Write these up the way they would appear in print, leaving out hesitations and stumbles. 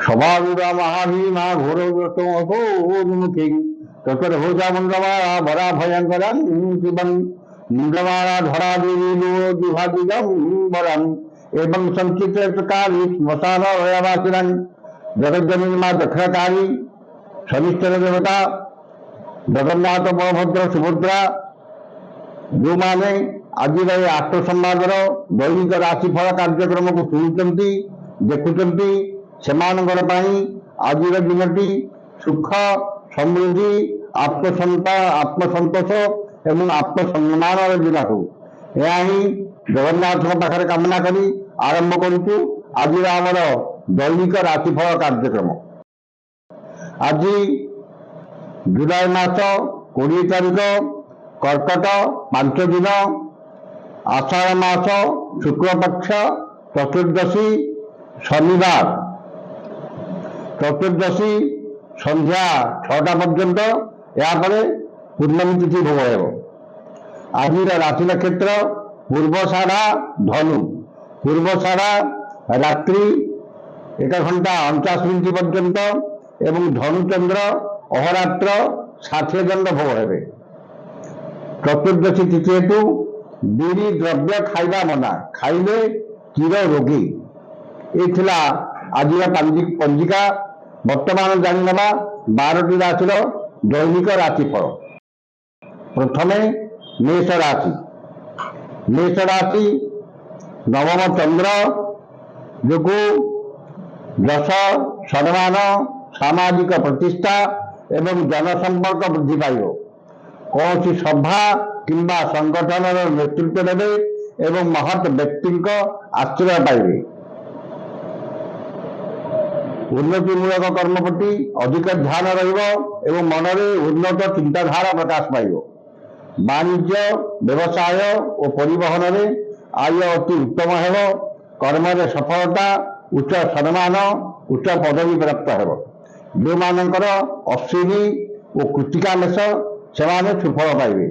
সভারূঢ়া মহাভীমা ঘোরমুখী চতুর্ভুজা মুন্ডমালা বরা ভয়ঙ্করাং শিবং মুন্ডমালা ধরা দেবী জিভাদিগম বরং এবং সংচিত্রকারী শ্মশান রয়াবাসিরাং জগজ্জননী মা দক্ষিণকারী শনিশ্চর দেবতা ଜଗନ୍ନାଥ ବଳଭଦ୍ର ସୁଭଦ୍ରା ଯେଉଁମାନେ ଆଜିର ଏ ଆତ୍ମସମ୍ବାଦର ଦୈନିକ ରାଶିଫଳ କାର୍ଯ୍ୟକ୍ରମକୁ ଶୁଣୁଛନ୍ତି ଦେଖୁଛନ୍ତି ସେମାନଙ୍କର ପାଇଁ ଆଜିର ଦିନଟି ସୁଖ ସମୃଦ୍ଧି ଆତ୍ମସନ୍ତୋଷ ଏବଂ ଆତ୍ମସମ୍ମାନର ଦିନ ହେଉ ଏହା ହିଁ ଜଗନ୍ନାଥଙ୍କ ପାଖରେ କାମନା କରି ଆରମ୍ଭ କରୁଛୁ ଆଜିର ଆମର ଦୈନିକ ରାଶିଫଳ କାର୍ଯ୍ୟକ୍ରମ। ଆଜି जुलाई मास 20 तारीख कर्कट 5 दिन आषाढ़ मास शुक्लपक्ष चतुर्दशी शनिवार चतुर्दशी संध्या 6टा पर्यंत यापर पूर्णमी तिथि भोग हो। आज राशि नक्षत्र पूर्वषाढ़ा धनु पूर्वषाढ़ा रात्रि 1 घंटा 49 मिनिट पर्यंत एवं धनुचंद्र अहोरात्र 60 दंड भोग हे। चतुर्दशी तिथि हेतु बीड़ी द्रव्य खाइबा मना खाइले चिर रोगी ये आज पंजिका। वर्तमान जानिनेबा 12टी राशि दैनिक राशिफल। प्रथमे मेष राशि। मेष राशि नवम चंद्र जो यश सम्मान सामाजिक प्रतिष्ठा एवं जनसंपर्क वृद्धि पाइब। कौन सभा किंबा संगठन नेतृत्व देवे एवं महत व्यक्ति आश्रय पाइबे। उन्नतिमूलक कर्म प्रति अधिक ध्यान रहिब मन में उन्नत चिंताधारा प्रकाश पाइब। वाणिज्य व्यवसाय और परिवहन में आय अति उत्तम हेब। कर्म रे सफलता उच्च सम्मान उच्च पदवी प्राप्त हेब। जो मानकर अश्विनी और कृतिका मेष से सुफल पाइबे।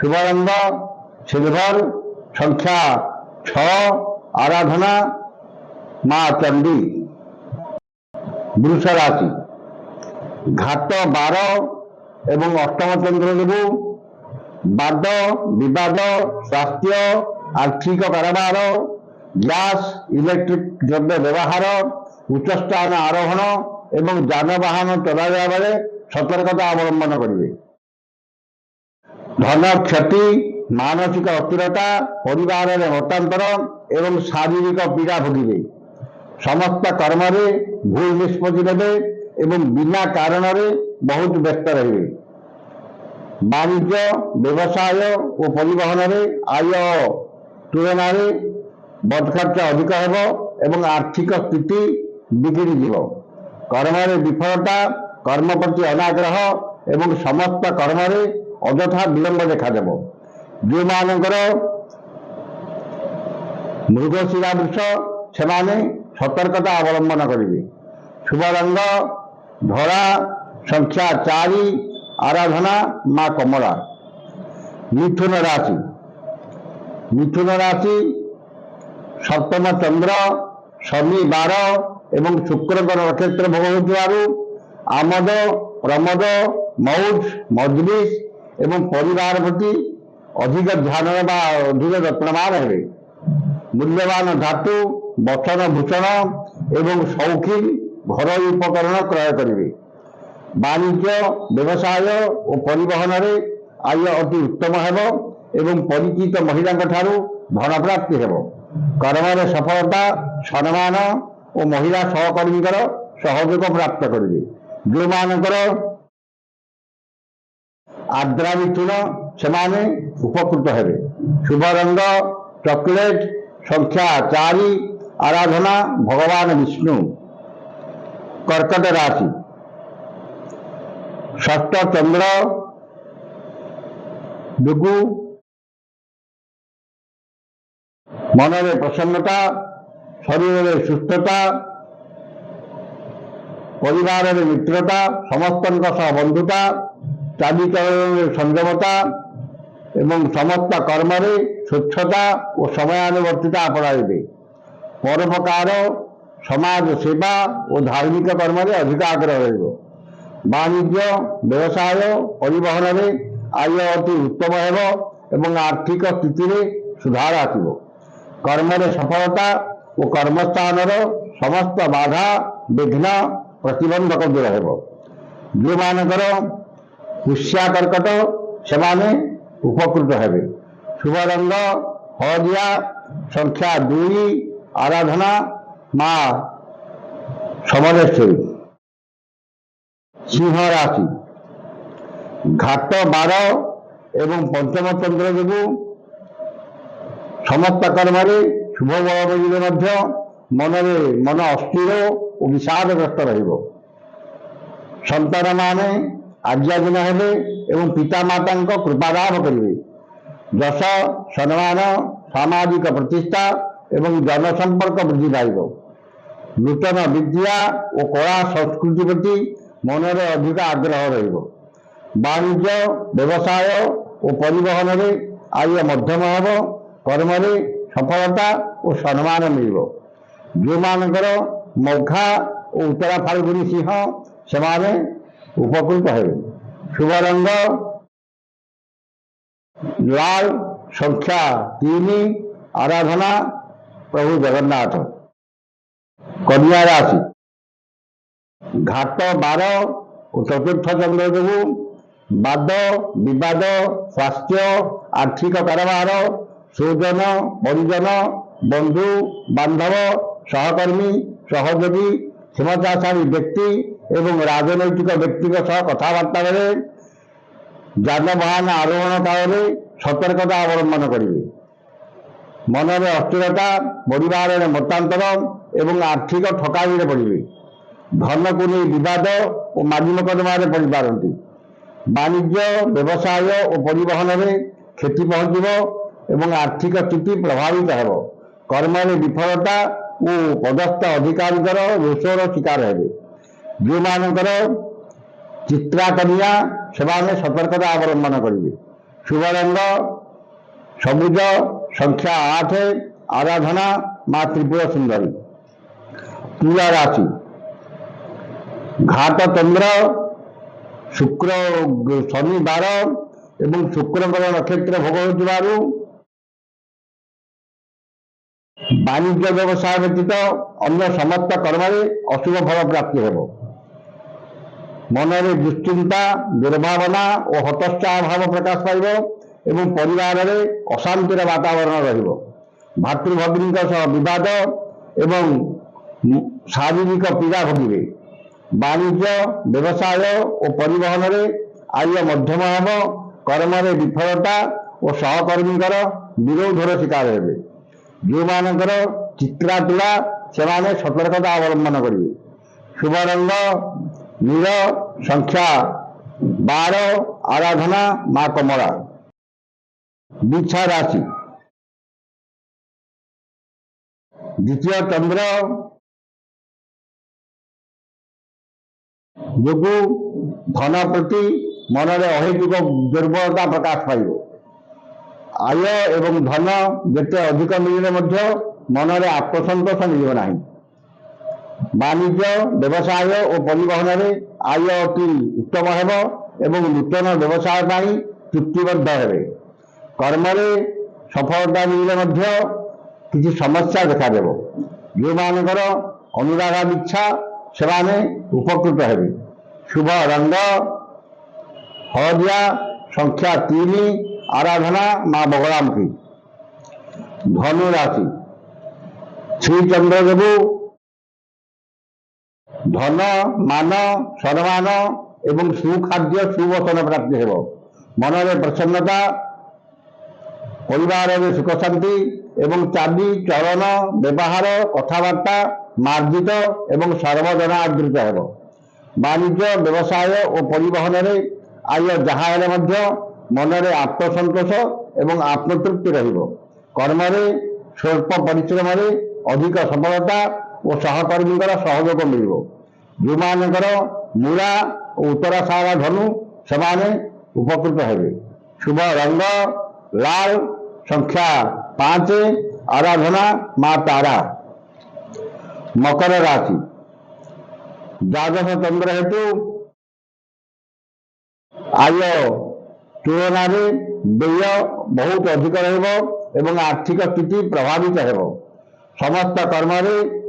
शुभ रंग सिल्वर संख्या 6 आराधना मां चंडी। वृष राशि घात 12 एवं अष्टम चंद्र जो वाद विवाद स्वास्थ्य आर्थिक कारोबार गैस इलेक्ट्रिक द्रव्य व्यवहार उच्च स्थान आरोहण एवं जानवाहन चलाइबा बेले सतर्कता अवलंबन करेंगे। धन क्षति मानसिक अस्थिरता परिवार में मतांतर एवं शारीरिक पीड़ा भोगे। समस्त कर्म भूल निष्पत्ति देवे एवं बिना कारण बहुत व्यस्त रहे। वाणिज्य व्यवसाय और परिवहन में आय तुलन बदखर्च अधिक एवं आर्थिक स्थिति बिगड़ी जीव। कर्म विफलता कर्म प्रति अनाग्रह एवं समस्त कर्म अଯଥା विलंब देखा जो मानकर मृगशिरा वृष से सतर्कता अवलंबन करेंगे। शुभ रंग धरा संख्या 4 आराधना मां कमला। मिथुन राशि। मिथुन राशि सप्तम चंद्र शनि 12 एवं शुक्र नक्षत्र भोग हो। आमद प्रमोद मौज मजलिस एवं परिवार प्रति अधिक ध्यान अधिक यत्नवान हे। मूल्यवान धातु बचन भूषण एवं शौकीन घर उपकरण क्रय करेंगे। वाणिज्य व्यवसाय और परिवहन आय अति उत्तम एवं परिचित महिला धन प्राप्ति हेब। कर्म सफलता सम्मान और महिला सहकर्मी सहयोग प्राप्त करेंगे। जो मानकर आर्द्रा मिथुन से उपकृत हेबे। शुभ रंग चॉकलेट संख्या 4 आराधना भगवान विष्णु। कर्कट राशि षष्ठ चंद्र जो मन में प्रसन्नता शरीर में सुस्थता परिवार में मित्रता समस्त बंधुता चालीचलन संयमता एवं समस्त कर्म स्वच्छता और समयानुवर्तिता अपनाइबे। परोपकार समाज सेवा और धार्मिक कर्म में अधिक आग्रह रहिबो। वाणिज्य व्यवसाय परिवहन में आय अति उत्तम हेबो एवं आर्थिक स्थिति में सुधार आसिबो। कर्म में सफलता और कर्मस्थान समस्त बाधा विघ्न प्रतिबंधक दूर हेबो। जो मानकर पुष्या कर्कट सेमाने उपकृत हेबे। शुभ रंग हळदिया, संख्या 2, आराधना मां समलेश्वरी। सिंह राशि घाट 12 एवं पंचम चंद्र जो समस्त कर्म शुभ बल बजिले मन अस्थिर और विषादग्रस्त रहिबो। संतान माने आज्ञाधीन हेबे एवं पिता माता कृपा लाभ करिवे। यश सम्मान सामाजिक प्रतिष्ठा एवं जनसंपर्क वृद्धि पाइब। नूतन विद्या और कला संस्कृति प्रति मनरे अधिक आग्रह रहिबो। वाणिज्य व्यवसाय और परिवहन में आय मध्यम हेबो। कर्म में सफलता और सम्मान मिलिबो। जो मानकर मघा और उत्तरा फाल्गुनी सिंह सेमाने उपकृत हेबे। शुभ रंग लाल, संख्या 3, आराधना प्रभु जगन्नाथ। कन्या राशि घाट 12 और चतुर्थ चंद्र जो वाद विवाद स्वास्थ्य आर्थिक कारोबार स्वजन परिजन बंधु बांधव सहकर्मी सहयोगी क्षमताशाली व्यक्ति एवं राजनैतिक व्यक्ति कथबार्ता बेले जानवाहन आरोहण काल सतर्कता अवलंबन करेंगे। मन में अस्थिरता परिवार में मतांतर एवं आर्थिक ठकाई पड़े। धन को नहीं विवाद और माजी मकदमा पड़ पारती। वाणिज्य व्यवसाय और परिवहन में क्षति पहुंचब एवं आर्थिक स्थिति प्रभावित हो। कर्म में विफलता और पदस्थ अधिकारी रोषर शिकार हेबे। जो मानकर चित्रा कन्या सेवाने सतर्कता अवलंबन करेंगे। शुभ रंग सबुज, संख्या 8, आराधना मां त्रिपुरा सुंदरी। तुला राशि घाट चंद्र शुक्र शनि 12 एवं शुक्र नक्षत्र भोग हो वाणिज्य व्यवसाय व्यतीत अन्य समस्त कर्म अशुभ फल प्राप्ति हेबो। मन में दुश्चिंता दुर्भावना और हतोत्साह भाव प्रकाश पाइब एवं परिवार में अशांतिर वातावरण रहिबो। भातृभगिनी विवाद एवं शारीरिक पीड़ा भोगिबे। वाणिज्य व्यवसाय और परिवहन में आय मध्यम हेबो। कर्म में विफलता और सहकर्मी विरोधर शिकार हेबे। जो मानकर चित्रा तुला सेमाने सतर्कता अवलंबन करेंगे। शुभ रंग नील, संख्या 12, आराधना मां कमला। वृक्ष राशि द्वितीय चंद्र जो धन प्रति मन में अहेतुक दुर्बलता प्रकाश पाइब। आय एवं धन जिते अधिक मिले मन में आत्मसंतोष मिलना। वाणिज्य व्यवसाय और परिवहन में आय अति उत्तम हेबो एवं नूतन व्यवसाय चुक्तिबद्ध हेबे। कर्म में सफलता मिले किसी समस्या देखा देव। जो मानकर अनुराग इच्छा सेमाने उपकृत हेबे। शुभ रंग हळदिया, संख्या 3, आराधना मां बगलामुखी। धनु राशि श्री चंद्र देव धन मान सम्मान एवं सुखाद्य सुवचन प्राप्ति हेब। मन में प्रसन्नता परिवार में सुख शांति एवं चाली चलन व्यवहार कथबार्ता मार्जित एवं सर्वजना आदृत हेब। वाणिज्य व्यवसाय और परिवहन में आय जहाँ मन में आत्मसंतोष एवं आत्मतृप्ति रहिब। कर्म में स्वल्प परिश्रम अधिक सफलता और सहकर्मी सहयोग मिल। जो मानकर मूला और उत्तराषाढ़ा धनु सेमाने उपकृत हेबे। शुभ रंग लाल, संख्या 5, आराधना मां तारा। मकर राशि द्वादश चंद्र हेतु आय तुलन व्यय बहुत अधिक रहिब आर्थिक स्थिति प्रभावित हेब। समस्त कर्म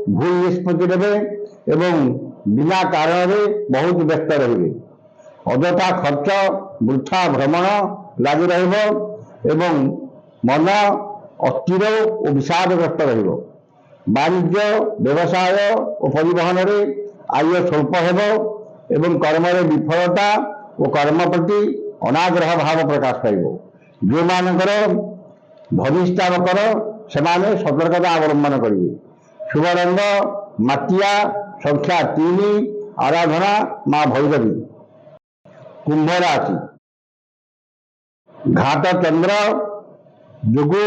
भूल निष्पत्ति देवे एवं बिना कारण बहुत व्यस्त रहिबे। अजथा खर्च वृथा भ्रमण लगी एवं मन अस्थिर और विषादग्रस्त रहिब। वाणिज्य व्यवसाय और परिवहन आय स्वल्प हेब एवं कर्म विफलता और कर्म प्रति अनाग्रह भाव प्रकाश पाइब। जो मानकर धनिष्ठा मकर सेमाने सतर्कता अवलंबन करेंगे। शुभ रंग माटिया, संख्या 3, आराधना मां भैरवी। कुंभ राशि घात चंद्र जोगु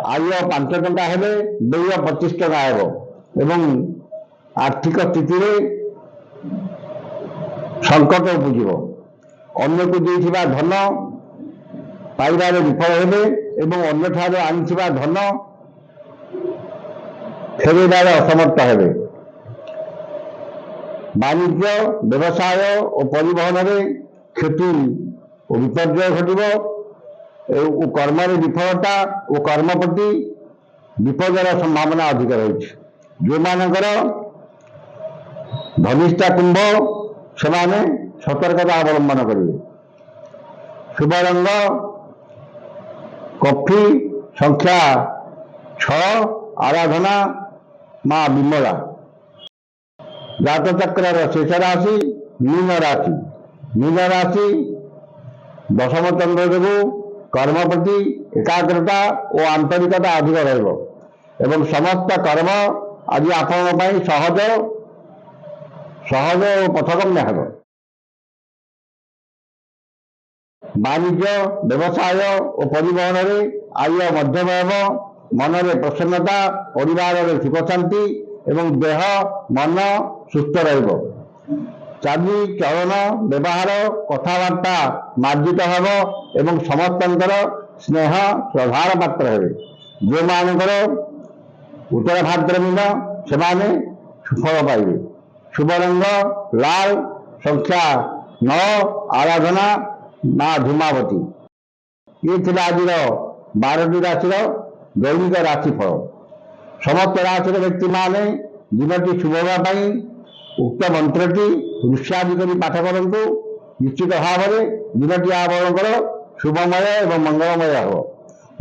आय 5 टंका हेले व्यय 25 टंका हेब एवं आर्थिक स्थिति संकट उपजिब। अन्य को देइथिबा धन पाइबारे विफल हेबे एवं अन्य ठारे आनिथिबा धन फेरेबारे असमर्थ हेबे। वाणिज्य व्यवसाय और परिवहन क्षति और विपर्यय घटिब। कर्म विफलता और कर्म प्रति विपदर संभावना अधिक रही। जो मानकर धनिष्ठा कुंभ सेमाने सतर्कता अवलंबन करेंगे। शुभ रंग कॉफी, संख्या 6, आराधना मां विमला। जातचक्र शेष राशि मीन राशि। मीन राशि दशम चंद्र जो कर्म प्रति एकाग्रता और आंतरिकता अधिक रहिब। समस्त कर्म आज आपण सहज सहज और पथगम्य हेब। वाणिज्य व्यवसाय और परिवहन आय मध्यम हेब। मन में प्रसन्नता, परिवार सुख शांति एवं देह मन सुस्थ रहिब। चाली चलन व्यवहार कथबार्ता मार्जित हेब एवं समस्तंकर स्नेह श्रद्धार पात्र हेबे। जो मानकर उत्तर भाद्रमीन सेमाने सुफल पाइबे। शुभ रंग लाल, संख्या 9, आराधना मां धूमावती। ये थिला आजिर 12टी राशि दैनिक राशिफल। समस्त राशि व्यक्ति माने दिनटी शुभ होगा उक्त मंत्रटी ऋष्यादि करी पाठ करंतु। निश्चित भाव में दिनटी आपणकर शुभमय एवं मंगलमय हो।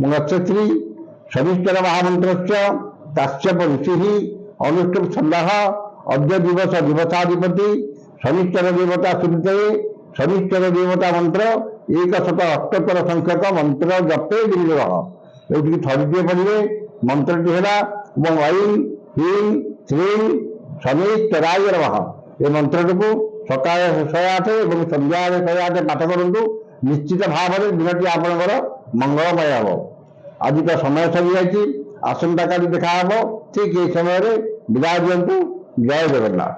नक्षत्री शनिश्चर महामंत्र काश्यप ऋषि अनुष्टुप छंदः। अद्य दिवस दिवसाधिपति शनिश्चर देवता स्मृत। शनिश्चर देवता मंत्र 178 संख्यक मंत्र जपे गिरिधर। ये थरटे पड़े मंत्रटी है ऐं ह्रीं श्रीं शनिश्चराय नमः। ये मंत्रटी को सकाल 108 और संध्या 108 पाठ करूँ। निश्चित भाव में दिनटी आपणकर मंगलमय हे। आज तो समय सरी जाइए। आसंता काली देखा ठीक ये समय विदाय दिंतु। जय जगन्नाथ।